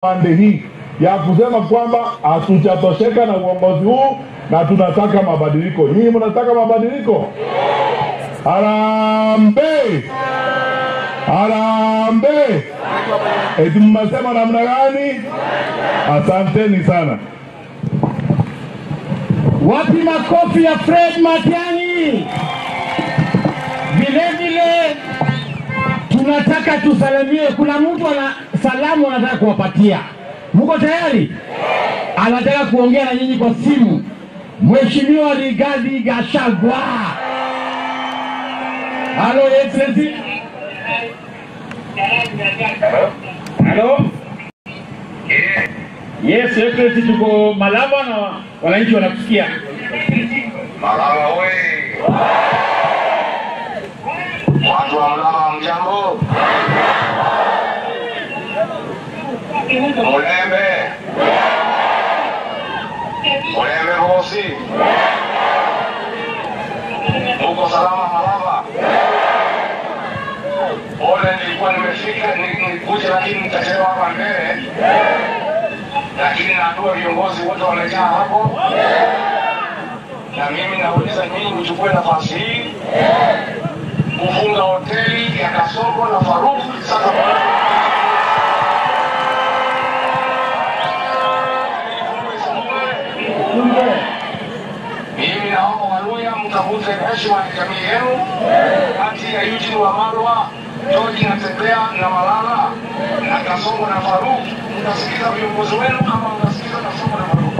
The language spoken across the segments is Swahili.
pande hii ya kusema kwamba hatujatosheka na uongozi huu na tunataka mabadiliko. Nyinyi mnataka mabadiliko? Harambee! Harambee! Eti mmesema namna gani? Asanteni sana. Wapi makofi ya Fred Matiang'i? Vile vile tunataka tusalimie, kuna mtu ana salamu anataka kuwapatia. Mko tayari? Anataka kuongea na nyinyi kwa simu. Mheshimiwa Rigathi Gachagua. Hello, Excellency. Hello? Yes, Excellency, tuko Malava na wananchi wanakusikia. Malava wewe. Watu wa Malava mjambo. Mulembe. Mulembe bosi. Uko salama Malava? Ole nilikuwa nimefika nikuja lakini nitachelewa hapa mbele. Lakini najua viongozi wote wamejaa hapo. Na mimi nauliza nyinyi mchukue nafasi hii kufunga hoteli ya Kasongo na Faruk sasa. Mimi naomba Waluya mtafute heshima ya jamii yenu kati ya Eugene Wamalwa, George Natembeya na Malala na Kasongo na Faruk. Mtasikiza viongozi wenu ama mtasikiza Kasongo na Faruk?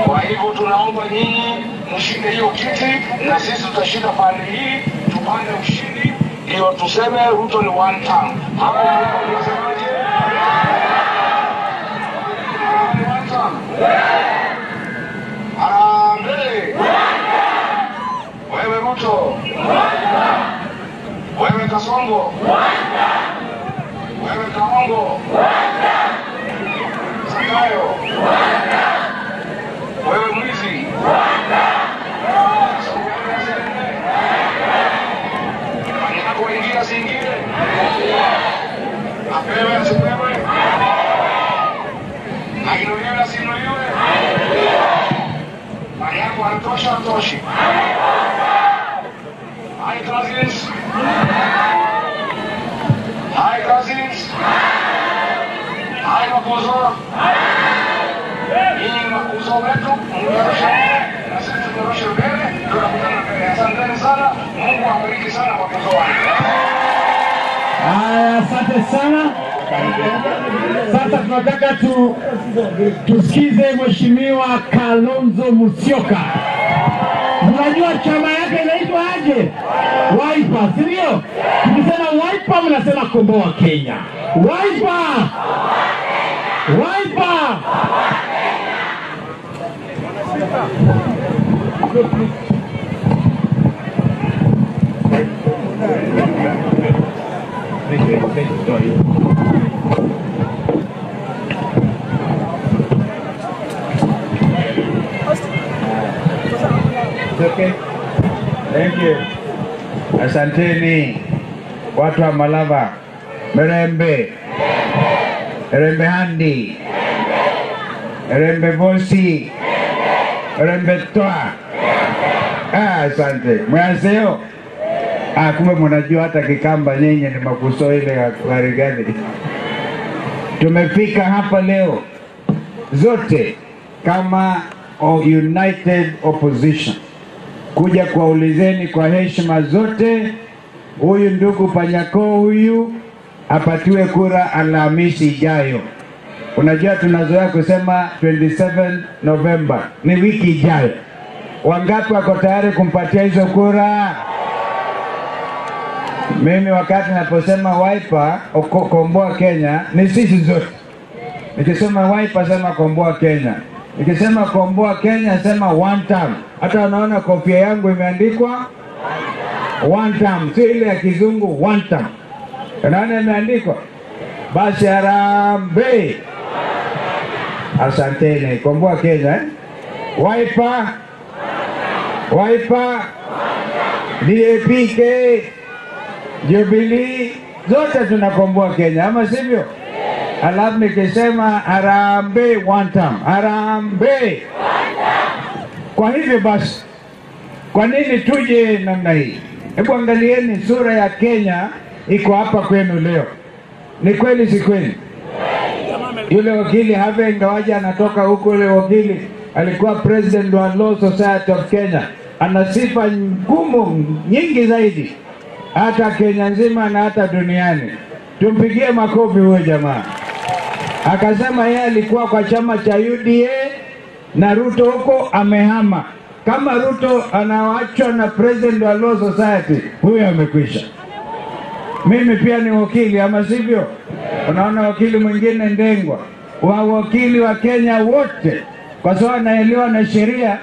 Kwa hivyo tunaomba nyinyi mshike hiyo kiti na sisi tutashinda pande hii, tupande ushindi ndio tuseme Ruto ni one term. Hapo mnasemaje? Harambee! Wewe Ruto, wewe Kasongo, wewe Kaongo, Zakayo, wewe mwizi, manako ingia zingine, apewe asipewe, ainuliwe asinuliwe, manako anatosha atoshi. Hi cousins. Hi cousins. Hi makuzo. Hii makuzo wetu mnyorosha na sisi tunyorosha mbele, tunakutana mbele. Asanteni sana. Mungu awabariki sana makuzo wangu. Asante sana. Sasa tunataka tusikize Mheshimiwa Kalonzo Musyoka. Mnajua chama yake inaitwa aje? Wiper, si ndio? Tukisema Wiper mnasema komboa Kenya. Wiper! Wiper! Okay. Thank you. Asanteni watu wa Malava. Merembe. Merembe handi. Merembe bosi. Merembe toa. Asante. Mwaseo. Kumbe mnajua hata Kikamba nyenye ni makuso ile ya Rigathi. Tumefika hapa leo zote kama united opposition kuja kuwaulizeni kwa heshima zote, huyu ndugu Panyako huyu apatiwe kura Alhamisi ijayo. Unajua tunazoea kusema 27 November ni wiki ijayo. Wangapi wako tayari kumpatia hizo kura? Mimi wakati naposema Wiper komboa Kenya ni sisi zote. Nikisema Wiper sema komboa Kenya. Nikisema komboa Kenya sema one term. Hata unaona kofia yangu imeandikwa one term, si ile ya kizungu one term. Unaona imeandikwa? Basi harambee. Asanteni, komboa Kenya. Wiper. Wiper. DAPK, Jubilee, zote tunakomboa Kenya, ama sivyo? Alafu nikisema harambee one time, harambee. Kwa hivyo basi, kwa nini tuje namna hii? Hebu angalieni sura ya Kenya iko hapa kwenu leo. Ni kweli si kweli? Yule wakili Have ingawaje anatoka huko, yule wakili alikuwa president wa Law Society of Kenya, ana sifa ngumu nyingi zaidi hata Kenya nzima na hata duniani. Tumpigie makofi huyo jamaa. Akasema yeye alikuwa kwa chama cha UDA na Ruto huko amehama. Kama Ruto anaachwa na president wa Law Society, huyo amekwisha. Mimi pia ni wakili, ama sivyo? Unaona wakili mwingine Ndengwa, wa wakili wa Kenya wote, kwa sababu anaelewa na sheria,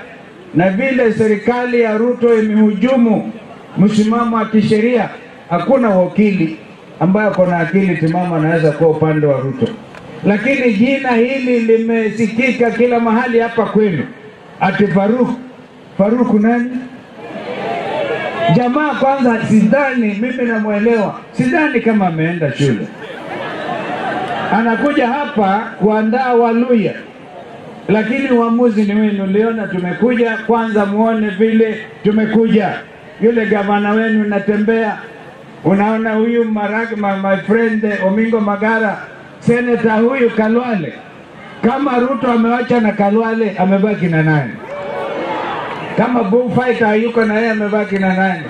na vile serikali ya Ruto imehujumu msimamo wa kisheria, hakuna wakili ambaye kuna akili timamu anaweza kuwa upande wa Ruto. Lakini jina hili limesikika kila mahali hapa kwenu, ati Faruk nani? Jamaa kwanza sidhani, mimi namuelewa, sidhani kama ameenda shule. Anakuja hapa kuandaa Waluya, lakini uamuzi ni wenu. Liona tumekuja, kwanza muone vile tumekuja. Yule gavana wenu natembea, unaona huyu my friend Omingo Magara, senator huyu Kalwale. Kama Ruto amewacha na Kalwale, amebaki na nani? Kama bullfighter yuko na yeye, amebaki na nani?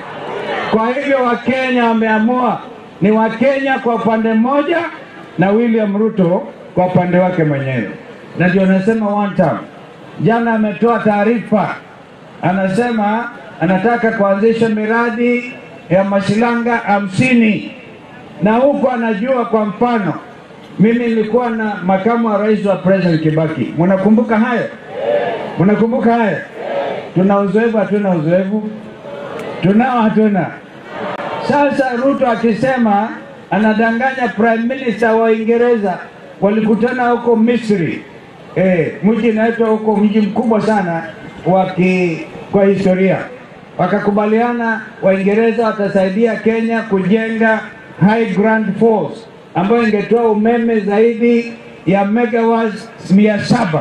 Kwa hivyo Wakenya wameamua ni Wakenya kwa upande mmoja na William Ruto kwa upande wake mwenyewe. Na ndio nasema one time. Jana ametoa taarifa, anasema anataka kuanzisha miradi ya mashilanga 50. Na huko anajua, kwa mfano mimi nilikuwa na makamu wa rais wa President Kibaki. Mnakumbuka hayo? Mnakumbuka hayo? Tuna uzoefu, hatuna uzoefu? Tunao, hatuna? Sasa Ruto akisema anadanganya prime minister wa Uingereza, walikutana huko Misri. Mji naitwa huko, mji mkubwa sana kwa historia. Wakakubaliana Waingereza watasaidia Kenya kujenga High Grand Falls ambayo ingetoa umeme zaidi ya megawatts 700.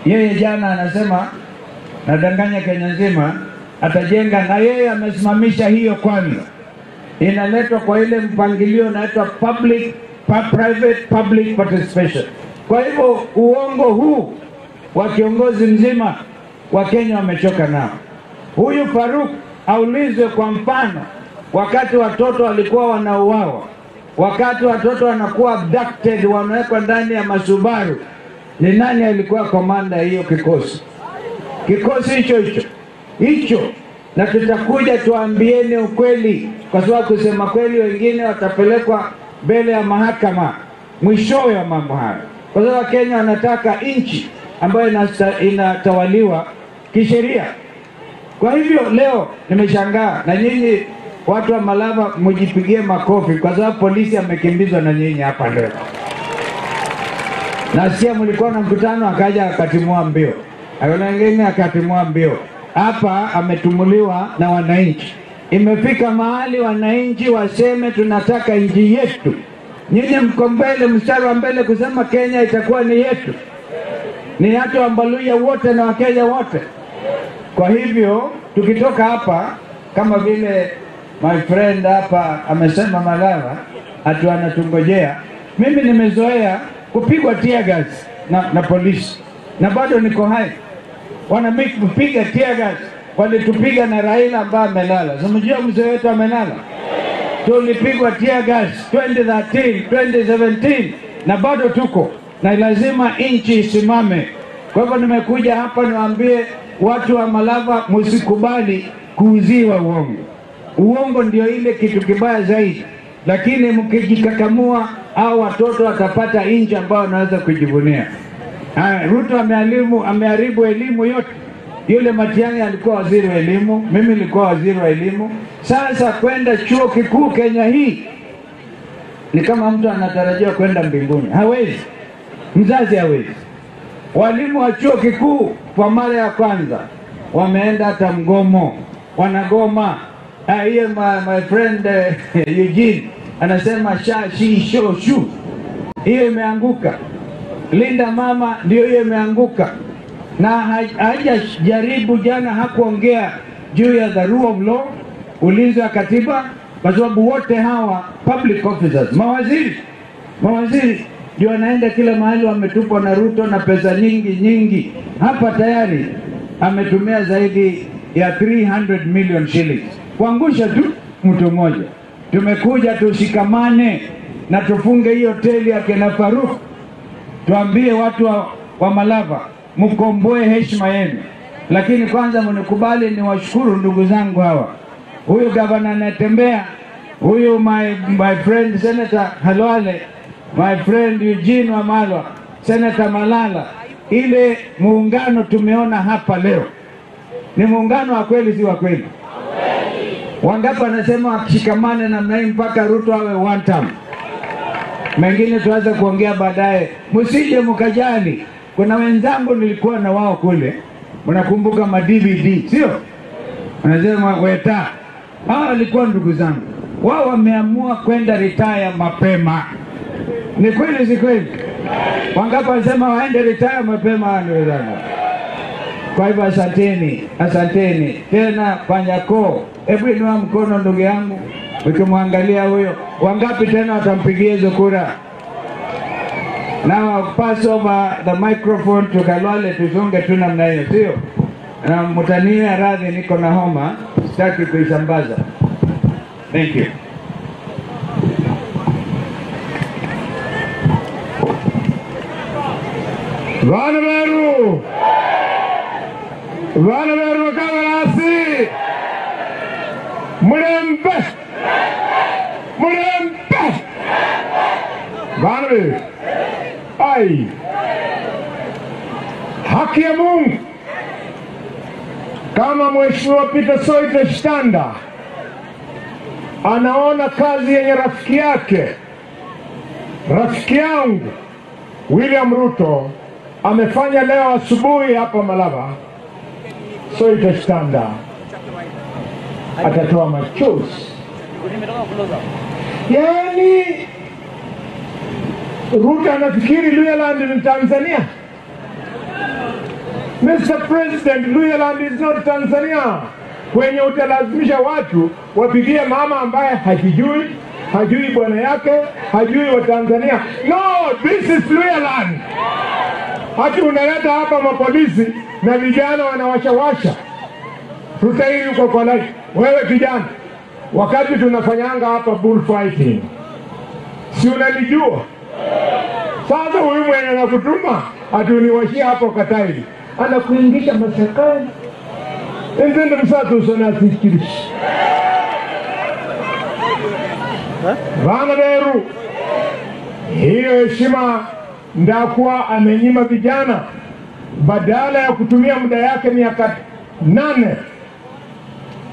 Yeye jana anasema nadanganya Kenya nzima atajenga, na yeye amesimamisha hiyo kwanza. Inaletwa kwa ile mpangilio unaitwa private public participation. Kwa hivyo uongo huu wa kiongozi mzima wa Kenya wamechoka nao. Huyu Faruk aulizwe, kwa mfano wakati watoto walikuwa wanauawa, wakati watoto wanakuwa abducted, wanawekwa ndani ya masubaru, ni nani alikuwa komanda hiyo kikosi? Kikosi hicho. Na tutakuja tuambieni ukweli, kwa sababu kusema kweli wengine watapelekwa mbele ya mahakama mwisho ya mambo haya. Kwa sababu Kenya wanataka nchi ambayo inatawaliwa kisheria. Kwa hivyo leo nimeshangaa, na nyinyi watu wa Malava mjipigie makofi, kwa sababu polisi amekimbizwa na nyinyi hapa leo. Na sia mlikuwa na mkutano, akaja akatimua mbio. Wengine akatimua mbio. Hapa ametumuliwa na wananchi. Imefika mahali wananchi waseme tunataka nchi yetu. Nyinyi mko mbele, mstari wa mbele kusema Kenya itakuwa ni yetu. Ni watu wa Mbaluya wote na Wakenya wote. Kwa hivyo tukitoka hapa, kama vile my friend hapa amesema Malava atu anatungojea, mimi nimezoea kupigwa tear gas na polisi, na bado niko hai. Kupiga tear gas, walitupiga na Raila ambaye amelala. Unajua mzee wetu amelala. Tulipigwa tear gas 2013, 2017 na bado tuko. Na lazima nchi isimame. Kwa hivyo nimekuja hapa niwaambie watu wa Malava, msikubali kuuziwa uongo. Uongo ndio ile kitu kibaya zaidi. Lakini mkijikakamua, au watoto watapata nchi ambayo wanaweza kujivunia. Ruto ameharibu elimu yote. Yule Matiang'i alikuwa waziri wa elimu, mimi nilikuwa waziri wa elimu. Sasa kwenda chuo kikuu Kenya hii ni kama mtu anatarajia kwenda mbinguni. Hawezi. Mzazi hawezi. Walimu wa chuo kikuu kwa mara ya kwanza wameenda hata mgomo. Wanagoma. Hiyo my friend Eugene anasema sha shi sho shu, hiyo imeanguka. Linda mama ndio hiyo imeanguka, na hajajaribu jana, hakuongea juu ya the rule of law, ulinzi wa katiba, kwa sababu wote hawa public officers, mawaziri ndio wanaenda kila mahali, wametupwa na Ruto na pesa nyingi. Hapa tayari ametumia zaidi ya 300 million shillings kuangusha tu mtu mmoja. Tumekuja tushikamane na tufunge hiyo hoteli ya Kina Faruk, tuambie watu wa Malava mkomboe heshima yenu. Lakini kwanza mnikubali ni washukuru ndugu zangu hawa, huyu gavana anatembea, huyu my friend Senator Halwale, my friend Eugene Wamalwa, Senator Malala. Ile muungano tumeona hapa leo ni muungano wa kweli, si wa kweli? Wangapi wanasema wakishikamane namna hii mpaka Ruto awe one term? Mengine tuanze kuongea baadaye, msije mkajali. Kuna wenzangu nilikuwa na wao kule, mnakumbuka ma-DVD, sio? Wanasema weta, hao walikuwa ndugu zangu, wao wameamua kwenda retire mapema. Ni kweli si kweli? Wangapi wanasema waende retire mapema ndugu zangu? Kwa hivyo asanteni tena Panyako. Hebu inua mkono ndugu yangu ukimwangalia huyo. Wangapi tena watampigia hizo kura? Now I'll pass over the microphone to Kalwale, tuzunge tu namna hiyo, sio? Na mtania radhi, niko na homa, sitaki kuisambaza. Thank you. Bwana Beru Kabarasi Murembe Bwana Beru, ai, haki ya Mungu, kama Mheshimiwa Peter Soita Shitanda anaona kazi yenye rafiki yangu William Ruto amefanya leo asubuhi hapa Malava, Soita Shitanda atatoa machozi. Yani Ruto anafikiri Luyaland ni Tanzania. Mr. President, Luyaland is not Tanzania. Kwenye utalazimisha watu wapigie mama ambaye hajui bwana yake, hajui wa Tanzania. No, this is Luyaland. Hati unaleta hapa mapolisi na vijana wanawashawasha. Tutairi uko kwa lai. Wewe kijana, wakati tunafanyanga hapa bullfighting, si unanijua? Sasa huyu mwenye anakutuma atuniwashia hapo Katairi, anakuingisha masakani. Ndio msatu usona sikirishi. Bwana Beru, hiyo heshima ndakuwa amenyima vijana, badala ya kutumia muda yake miaka 8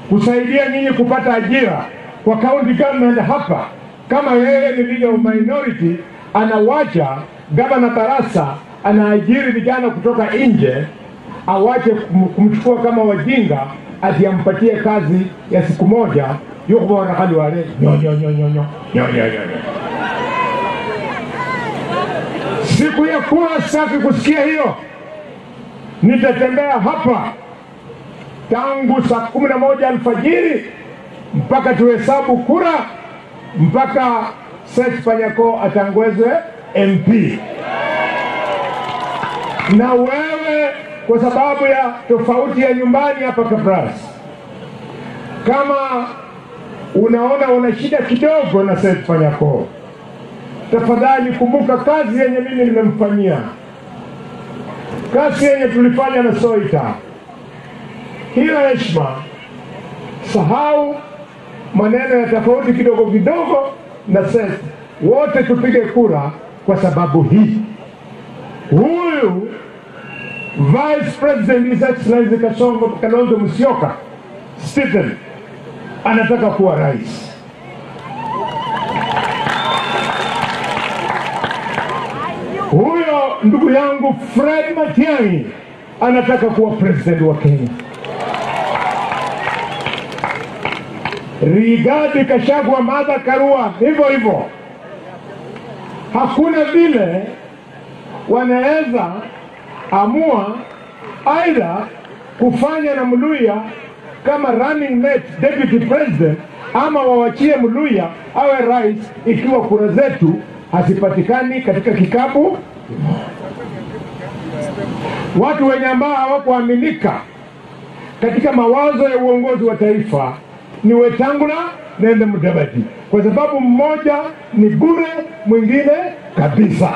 kusaidia nyinyi kupata ajira kwa county government hapa. Kama yeye ni leader of minority, anawacha Gavana Barasa anaajiri vijana kutoka nje, awache kumchukua kama wajinga, atiampatie kazi ya siku moja. Yuko bora hali wale nyo. Siku ya kura safi kusikia hiyo, nitatembea hapa tangu saa 11 alfajiri mpaka tuhesabu kura, mpaka Seth Panyako atangazwe MP. Na wewe, kwa sababu ya tofauti ya nyumbani hapa Kabras, kama unaona una shida kidogo na Seth Panyako, tafadhali kumbuka kazi yenye mimi nimemfanyia, kazi yenye tulifanya na Soita. Hiyo heshima, sahau maneno ya tofauti kidogo na Seth. Wote tupige kura kwa sababu hii. Huyu Vice President His Excellency Kalonzo Musyoka Stephen anataka kuwa rais. Huyo ndugu yangu Fred Matiang'i anataka kuwa president wa Kenya. Rigathi Gachagua, Martha Karua, hivyo hivyo. Hakuna vile wanaweza amua aidha kufanya na Muluya kama running mate deputy president, ama wawachie Muluya awe rais ikiwa kura zetu hazipatikani katika kikapu. Watu wenye ambao hawakuaminika katika mawazo ya uongozi wa taifa ni Wetangula na Mudavadi, kwa sababu mmoja ni bure, mwingine kabisa.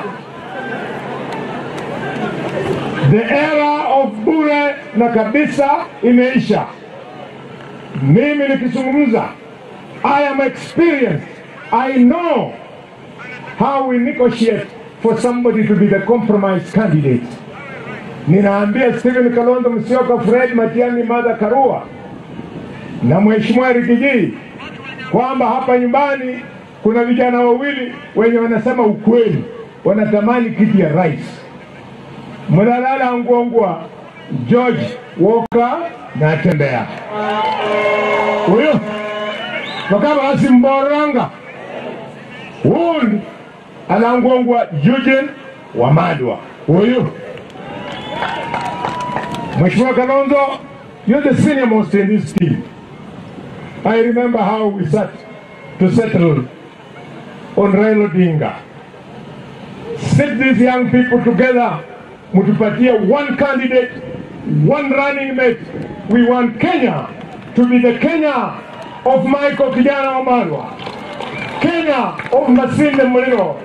The era of bure na kabisa imeisha. Mimi nikizungumza, I am experienced. I know how we negotiate for somebody to be the compromise candidate. Ninaambia Stephen Kalonzo Musyoka, Fred Matiang'i, Martha Karua na Mheshimiwa Rigiji kwamba hapa nyumbani kuna vijana wawili wenye wanasema ukweli, wanatamani kiti ya rais. Mlalala Ngwongwa, George Walker na Tembea. Huyo wakaba asimboranga. Huyu Anangwongwa Eugene Wamalwa. Huyo Mheshimiwa Kalonzo, you're the senior most in this team. I remember how we sat to settle on Raila Odinga. Sit these young people together, mutupatia one candidate, one running mate. We want Kenya to be the Kenya of Michael Kijana Wamalwa, Kenya of Masinde Muliro,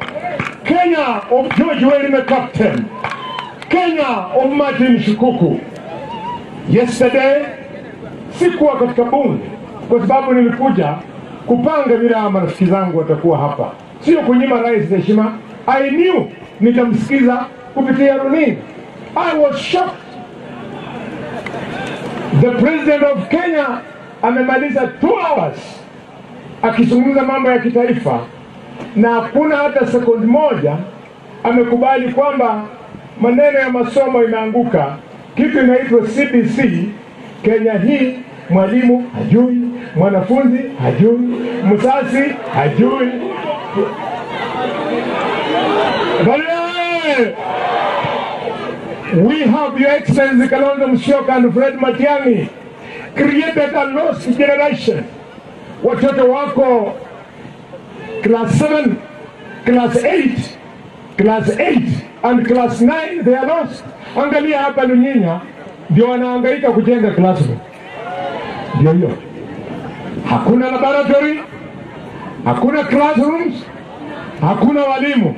Kenya of George Welime Captain, Kenya of Martin Shikuku. Yesterday, sikuwa katika bunge kwa sababu nilikuja kupanga vile marafiki zangu watakuwa hapa. Sio kunyima rais heshima. I knew nitamsikiza kupitia runinga. I was shocked. The president of Kenya amemaliza 2 hours akizungumza mambo ya kitaifa na hakuna hata sekunde moja amekubali kwamba maneno ya masomo inaanguka. Kitu inaitwa CBC Kenya hii, mwalimu hajui, mwanafunzi hajui, mzazi hajui. We have Your Excellency Kalonzo Musyoka and Fred Matiang'i created a lost generation. Watoto wako class 7, class 8, class 8 and class 9, they are lost. Angalia hapa Lunyinya ndio wanahangaika kujenga classroom. Ndio hiyo. Hakuna laboratory, hakuna classrooms, hakuna walimu.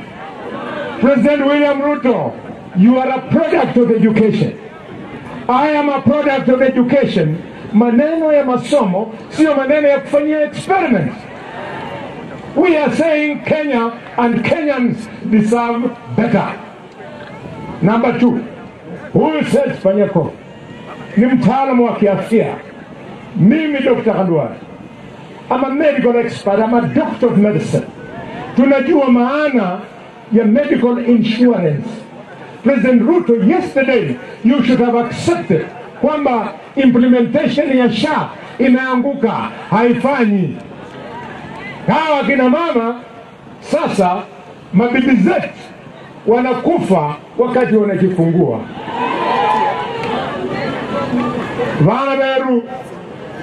President William Ruto, you are a product of education. I am a product of education. Maneno ya masomo sio maneno ya kufanyia experiment. We are saying Kenya and Kenyans deserve better. Number 2, huyu Seth Panyako ni mtaalamu wa kiafya. Mimi Dr. Khalwale, I'm a medical expert, I'm a doctor of medicine. Tunajua maana ya medical insurance. President Ruto, yesterday you should have accepted kwamba implementation ya SHA imeanguka, haifanyi. Hawa kina mama sasa mabibi zetu wanakufa wakati wanajifungua. Vana Beru,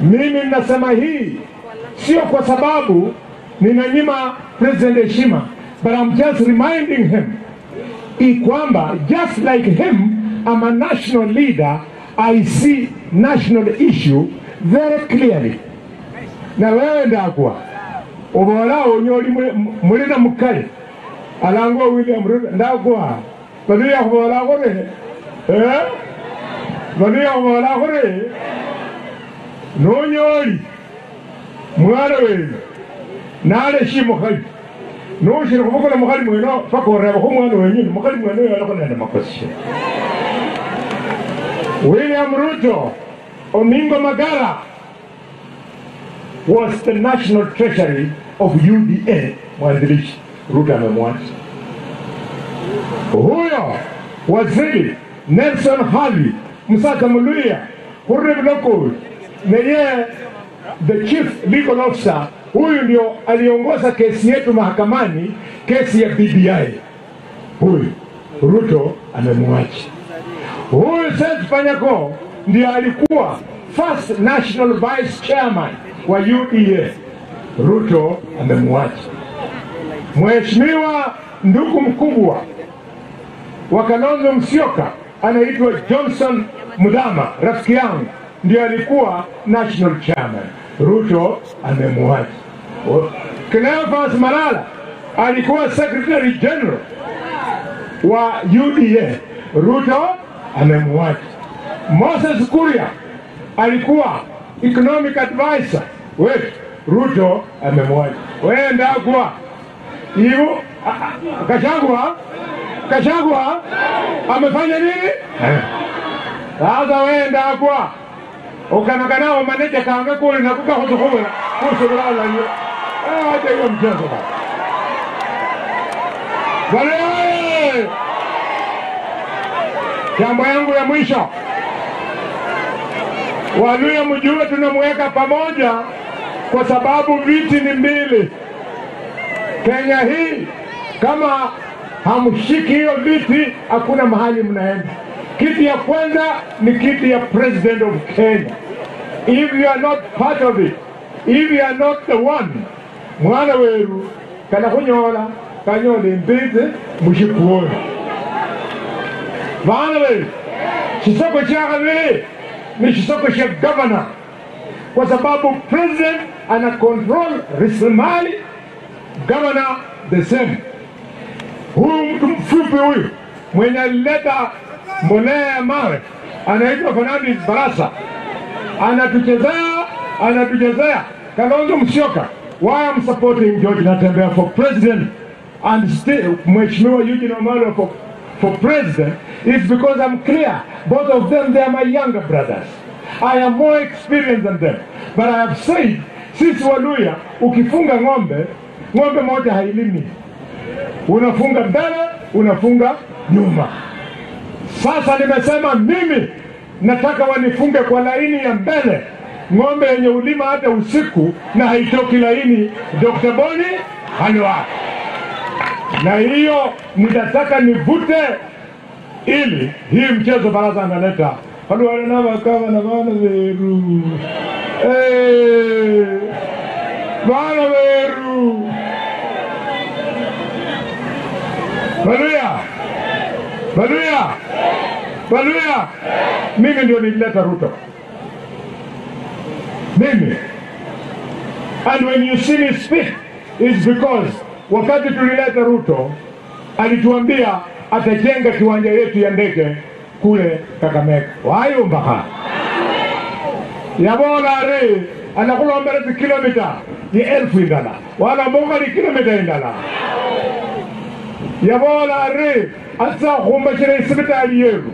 mimi nasema hii sio kwa sababu ninanyima President heshima, but I'm just reminding him kwamba just like him, I'm a national leader. I see national issue very clearly. Na wewe ndakwa obola onyoli mulina mukali alangwa William Ruto ndakwa bali ya obola gore bali ya obola gore nonyoli mwana wewe nale shimo khali no shiro kuvuga mukhali mweno fakoreba ko mwana wenyine mukhali mweno yalako nenda makosi. William Ruto Omingo Magara was the national treasury of UDA. Mwanzilishi Ruto amemwacha. Huyo waziri Nelson Havi Musaka Muluya Hurre Bloko neye the chief legal officer, huyu ndio aliongoza kesi yetu mahakamani, kesi ya BBI. Huyu Ruto amemwacha. Huyu Seth Panyako ndio alikuwa first national vice chairman wa UDA. Ruto amemwacha. Mheshimiwa ndugu mkubwa wa Kalonzo Musyoka anaitwa Johnson Mudama, rafiki yangu, ndio alikuwa national chairman. Ruto amemwacha. Cleophas Malala alikuwa secretary general wa UDA. Ruto amemwacha. Moses Kuria alikuwa economic advisor wetu. Ruto amemwacha. Wewe ndakwa hivyo Kashagwa amefanya nini? Sasa wewe ndakwa ukanakanao maneja kaanga kule na kukahotokola kusogelala hiyo. Acha hiyo mchezo bwana. Jambo yangu ya mwisho, Waluya mjue tunamweka pamoja kwa sababu viti ni mbili. Kenya hii kama hamshiki hiyo viti, hakuna mahali mnaenda. Kiti ya kwanza ni kiti ya president of Kenya. If you are not part of it, if you are not the one, mwana weru kana kunyola kanyole mbite mushikuona. Mwana weru chisoko chaka vile ni chisoko cha governor, kwa sababu president ana control rasilimali, governor the same. Huyu mtu mfupi huyu mwenye alileta mbolea ya mawe anaitwa Fernandes Barasa, anatuchezea Kalonzo Musyoka. Why I'm supporting George Natembeya for president and still Mheshimiwa Eugene Wamalwa for president is because I'm clear both of them, they are my younger brothers. I am more experienced than them, but I have said sisi Waluya ukifunga ng'ombe moja hailimi, unafunga mbele, unafunga nyuma. Sasa nimesema mimi nataka wanifunge kwa laini ya mbele, ng'ombe yenye ulima hata usiku na haitoki laini, Dr. Boni Halwa. Na hiyo nitataka nivute ili hii mchezo baraza analeta Halwa na wakawa na bana weru. Bana weru. Waluya, mimi ndio nilileta Ruto. Mimi. And when you see me speak, it's because wakati tulileta Ruto, alituambia atajenga kiwanja yetu ya ndege kule Kakamega. Wayo mpaka. Yabola re, anakulombele kilomita ni 1000 indala. Wala mbonga ni kilomita indala. Yabola re, asa kumbashire hospitali yetu.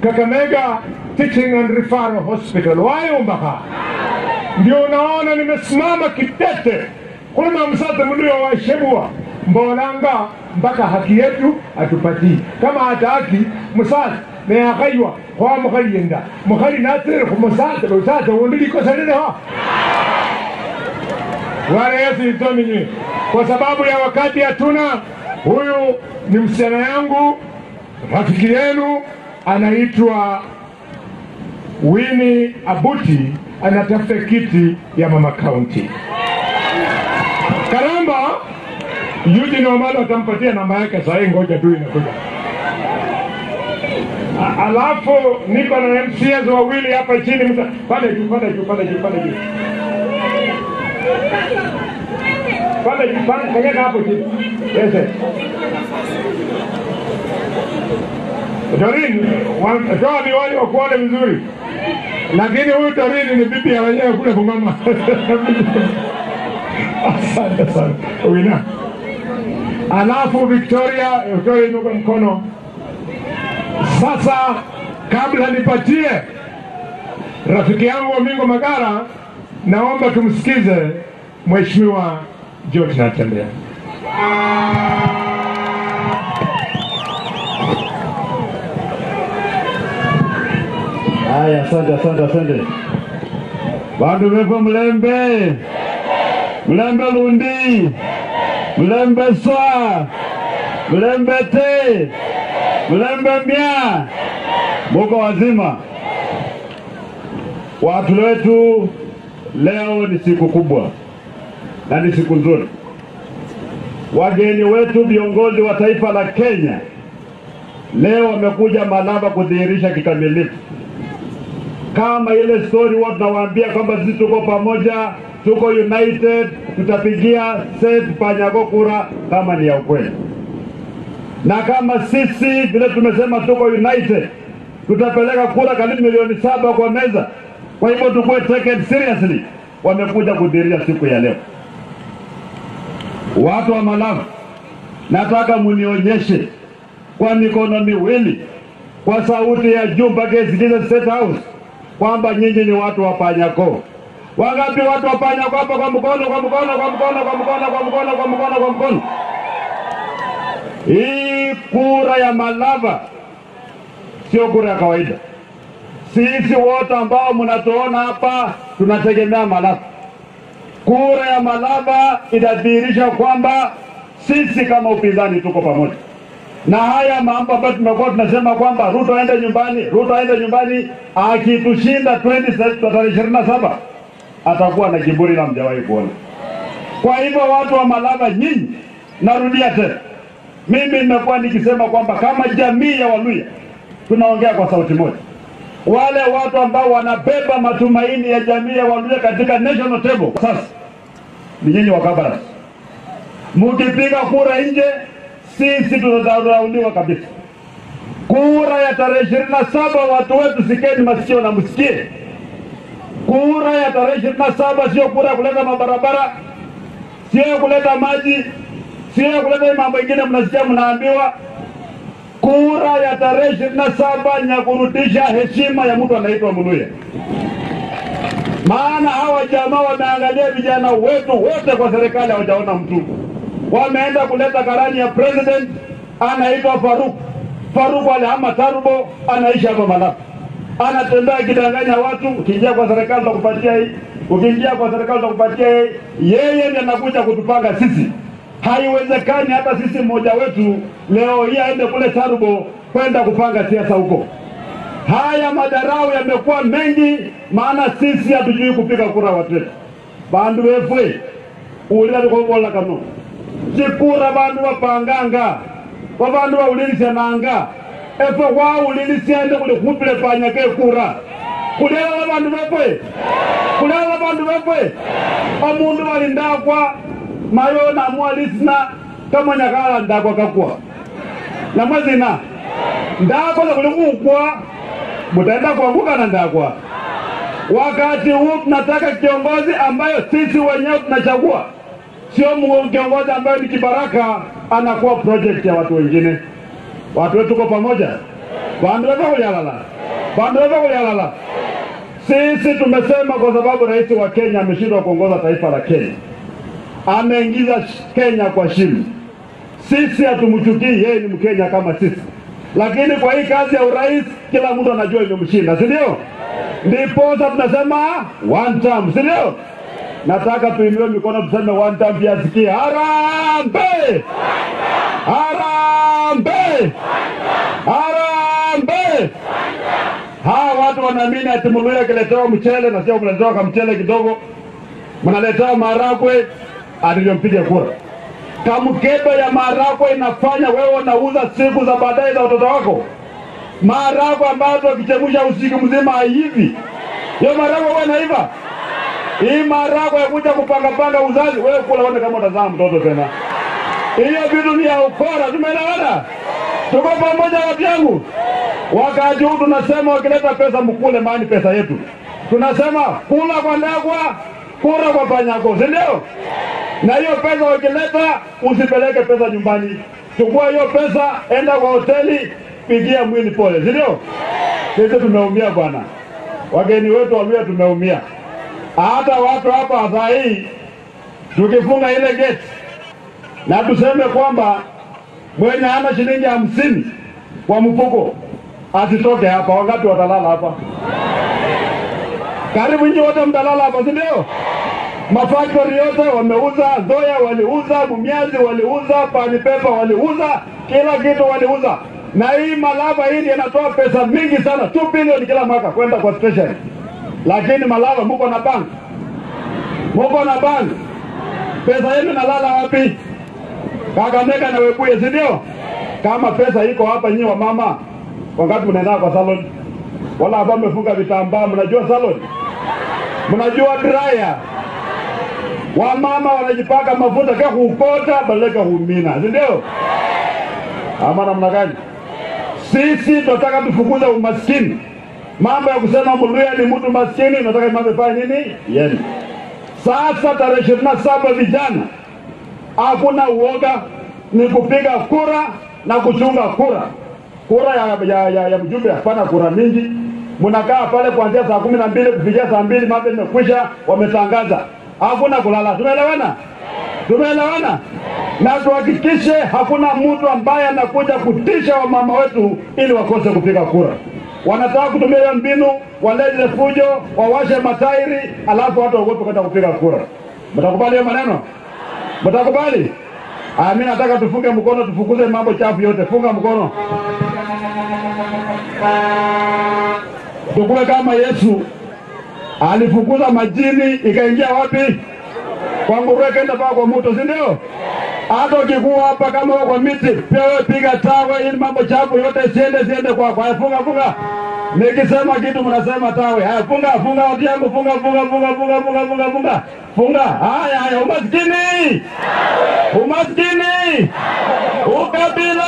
Kakamega Teaching and Referral Hospital. Wayo mpaka. Ndio unaona nimesimama kitete. Kuna msata mlio wa Shebua Mbolanga mpaka haki yetu atupatie. Kama hataki msata na akaiwa kwa mkalienda. Mkali natire kwa msata wondili kosa nini ha? Wale Yesu itomini. Kwa sababu ya wakati hatuna, huyu ni msichana yangu, rafiki yenu, anaitwa Winnie Abuti, anatafuta kiti ya Mama County. Karamba, Eugene Wamalwa atampatia namba yake saa hii, ngoja tu inakuja. Alafu niko na MCAs wawili hapa chini, pale juu. Pale kanyaka hapo chini. Yes. Dorini, toa miwani wa kuona vizuri. Lakini huyu Dorini ni bibi ya wenyewe kule kwa mama. Asante sana. Wina. Alafu Victoria inuka mkono. Sasa kabla nipatie rafiki yangu Omingo Magara, naomba tumsikize Mheshimiwa George Natembeya. Haya, asante. Bandu befu Mlembe, Mlembe Lundi, Mlembe Swa, Mlembe Te, Mlembe Mia, muko wazima. Watu wetu, leo ni siku kubwa na ni siku nzuri. Wageni wetu viongozi wa taifa la Kenya leo wamekuja Malava kudhihirisha kikamilifu kama ile story watu tunawaambia kwamba sisi tuko pamoja, tuko united, tutapigia Seth Panyako kura kama ni ya ukweli. Na kama sisi vile tumesema tuko united, tutapeleka kura karibu milioni 7 kwa meza. Kwa hivyo tukue taken seriously. Wamekuja kudhihirisha siku ya leo. Watu wa Malava, nataka munionyeshe kwa mikono miwili, kwa sauti ya juu mpaka isikize State House, kwamba nyinyi ni watu wa Panyako. Wangapi watu wa Panyako hapa kwa mkono, kwa mkono, kwa mkono, kwa mkono, kwa mkono, kwa mkono, kwa mkono. Hii kura ya Malava sio kura ya kawaida. Sisi wote ambao mnatuona hapa tunategemea Malava. Kura ya Malava inadhihirisha kwamba sisi kama upinzani tuko pamoja. Na haya mambo ambayo tumekuwa tunasema kwamba Ruto aende nyumbani, Ruto aende nyumbani, akitushinda 27 atakuwa na kiburi la mjawahi kuona. Kwa hivyo watu wa Malava nyinyi, narudia tena, mimi nimekuwa nikisema kwamba kama jamii ya Waluhya tunaongea kwa sauti moja. Wale watu ambao wanabeba matumaini ya jamii ya Waluhya katika national table sasa ni nyinyi wa Kabaras. Mkipiga kura nje, sisi tutadharauliwa kabisa. Kura ya tarehe 27 watu wetu sikeni masikio na msikie. Kura ya tarehe 27 sio kura kuleta mabarabara, sio kuleta maji, sio kuleta mambo mengine mnasikia mnaambiwa. Kura ya tarehe 27 ni kurudisha heshima ya mtu anaitwa Mluhya. Maana hawa jamaa wameangalia vijana wetu wote kwa serikali hawajaona mtu. Wameenda kuleta karani ya president anaitwa Faruk. Faruk alihama Tarubo, anaishi hapa Malava. Anatembea kidanganya watu, ukiingia kwa serikali utakupatia hii, ukiingia kwa serikali utakupatia hii. Yeye ndiye anakuja kutupanga sisi. Haiwezekani hata sisi mmoja wetu leo hii aende kule Tarubo kwenda kupanga siasa huko. Haya madarau yamekuwa mengi, maana sisi hatujui kupiga kura watu wetu. Bandu wefwe, ulila tukobola kano. Chikura bandu wapanganga, kwa bandu wa ulilisya nanga. Efe wao ulilisya ende kule kupile Panyake kura. Kulela bandu wefwe, kulela bandu wefwe. Omundu walindakwa, mayo na mwalisna, kama nyakala ndakwa kakua. Na mwazina, ndakwa za kule kukua, mutaenda kuanguka na ndakwa. Wakati huu tunataka kiongozi ambayo sisi wenyewe tunachagua. Sio kiongozi ambayo ni kibaraka anakuwa project ya watu wengine. Watu wetu tuko pamoja. Bandu wetu kuyalala. Bandu wetu kuyalala. Sisi tumesema kwa sababu rais wa Kenya ameshindwa kuongoza taifa la Kenya. Ameingiza Kenya kwa shimo. Sisi hatumchukii, yeye ni Mkenya kama sisi. Lakini kwa hii kazi ya urais kila mtu anajua imemshinda, si ndio? Ndipo tunasema one term, si ndio? Nataka tuinue mikono tuseme one term pia sikia. Harambee! Harambee! Harambee! Hawa watu wanaamini ati Mluhya akiletewa mchele na sio kuletewa kama mchele kidogo. Mnaletewa maharagwe aliyompiga kura. Kamkebe ya maharagwe inafanya wewe unauza siku za baadaye za watoto wako. Maharagwe ambazo ukichemsha usiku mzima hivi. Hiyo maharagwe wewe naiva. Hii maharagwe ya kuja kupanga uzazi, wewe kula uone kama utazaa mtoto tena. Hiyo vitu ni ya ukora, tumeelewana? Tuko pamoja watu yangu. Wakati huu tunasema wakileta pesa mkule, maana pesa yetu. Tunasema kula kwa ndagwa, kura kwa Panyako, si ndio? Na hiyo pesa wakileta, usipeleke pesa nyumbani. Chukua hiyo pesa, enda kwa hoteli, pigia mwili pole, si ndio? Sisi tumeumia bwana. Wageni wetu Waluhya tumeumia. Hata watu hapa saa hii tukifunga ile gate na tuseme kwamba mwenye hana shilingi 50 kwa mfuko asitoke hapa, wangapi watalala hapa? Karibu nchi wote mtalala hapa, si ndio? Mafactory yote wameuza, Nzoia waliuza, Mumias waliuza, Pani Pepa waliuza, kila kitu waliuza. Na hii Malava hii inatoa pesa mingi sana, 2 bilioni kila mwaka kwenda kwa treasury. Lakini Malava mko na bank. Mko na bank. Pesa yenu nalala wapi? Kakamega na Webuye, si ndio? Kama pesa iko hapa nyinyi wa mama, wakati mnaenda kwa salon, wala hapa mmefunga vitambaa, mnajua salon? Mnajua dryer? Wamama wanajipaka mafuta kwa kukota baleka humina, si ndio? Ama namna gani? Sisi tunataka tufukuze umaskini. Mambo ya kusema Muluya ni mtu maskini, tunataka mambo fanye nini? Yeni. Sasa tarehe 27 vijana, hakuna uoga, ni kupiga kura na kuchunga kura. Kura ya mjumbe, hapana kura mingi. Mnakaa pale kuanzia saa 12 kufikia saa 2, mambo yamekwisha, wametangaza. Hakuna kulala. Tumeelewana? Tumeelewana? Na tuhakikishe hakuna mtu ambaye anakuja kutisha wamama wetu ili wakose kupiga kura. Wanataka kutumia hiyo mbinu, walete fujo, wawashe matairi, alafu watu waogope kwenda kupiga kura. Mtakubali hiyo maneno? Mtakubali? Mimi nataka tufunge mkono, tufukuze mambo chafu yote. Funga mkono. Tukue kama Yesu alifukuza majini, ikaingia wapi? Kwa nguruwe, kenda paka kwa moto, si ndio? Hata ukikuwa hapa kama kwa miti, pia wewe piga tawe ili mambo chafu yote siende kwa. Funga. Nikisema kitu mnasema tawe. Haya, funga watu yangu, funga. Haya, umaskini. Ukabila.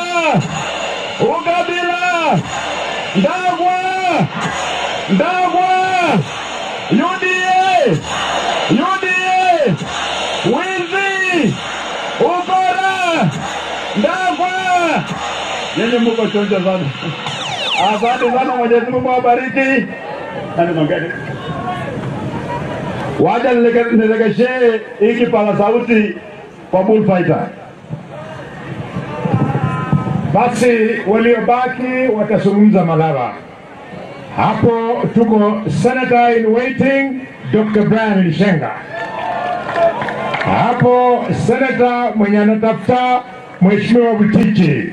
Ndagwa. UDA. Wizi. Ukora. Ndagwa. Nyinyi mko chonjo sana. Asante sana, Mwenyezi Mungu awabariki. Wacha nilegeshe hiki pala sauti kwa bullfighter. Basi waliobaki watazungumza Malava. Hapo tuko Senator in waiting Dr. Brian Lishenga. Hapo Senator mwenye anatafuta Mheshimiwa Butiki.